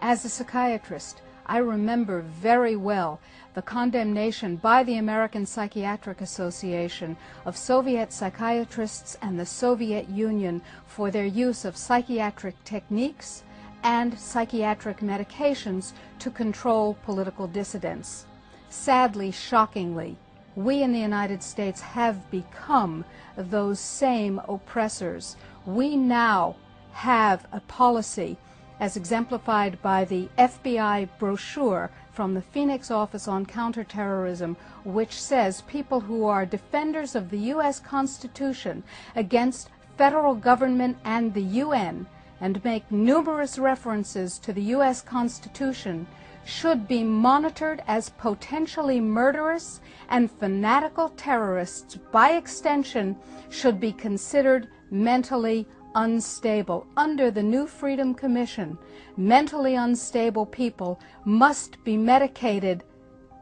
As a psychiatrist, I remember very well the condemnation by the American Psychiatric Association of Soviet psychiatrists and the Soviet Union for their use of psychiatric techniques and psychiatric medications to control political dissidents. Sadly, shockingly, we in the United States have become those same oppressors. We now have a policy, as exemplified by the FBI brochure from the Phoenix Office on Counterterrorism, which says people who are defenders of the U.S. Constitution against federal government and the UN and make numerous references to the U.S. Constitution should be monitored as potentially murderous, and fanatical terrorists, by extension, should be considered mentally unstable. Under the new Freedom Commission, mentally unstable people must be medicated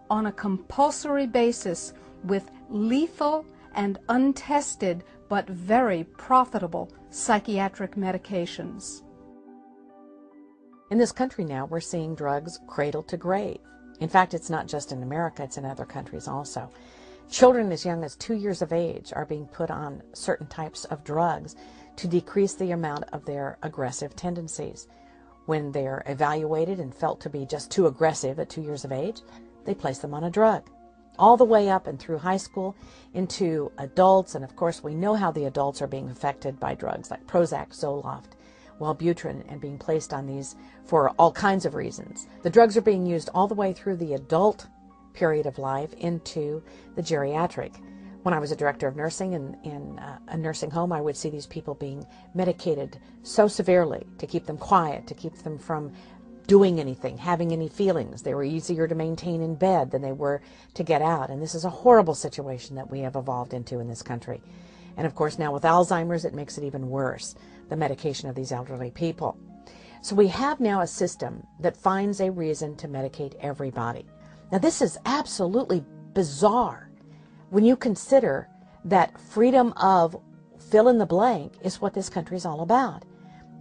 on a compulsory basis with lethal and untested but very profitable psychiatric medications. In this country now, we're seeing drugs cradle to grave. In fact, it's not just in America, it's in other countries also. Children as young as 2 years of age are being put on certain types of drugs to decrease the amount of their aggressive tendencies. When they're evaluated and felt to be just too aggressive at 2 years of age, they place them on a drug. All the way up and through high school into adults, and of course we know how the adults are being affected by drugs like Prozac, Zoloft, Wellbutrin, and being placed on these for all kinds of reasons. The drugs are being used all the way through the adult period of life into the geriatric. When I was a director of nursing in a nursing home, I would see these people being medicated so severely to keep them quiet, to keep them from doing anything, having any feelings. They were easier to maintain in bed than they were to get out. And this is a horrible situation that we have evolved into in this country. And of course now with Alzheimer's, it makes it even worse, the medication of these elderly people. So we have now a system that finds a reason to medicate everybody. Now this is absolutely bizarre when you consider that freedom of fill in the blank is what this country is all about.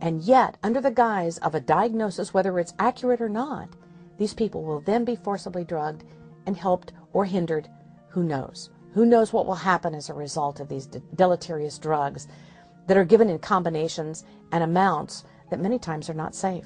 And yet, under the guise of a diagnosis, whether it's accurate or not, these people will then be forcibly drugged and helped or hindered. Who knows? Who knows what will happen as a result of these deleterious drugs that are given in combinations and amounts that many times are not safe.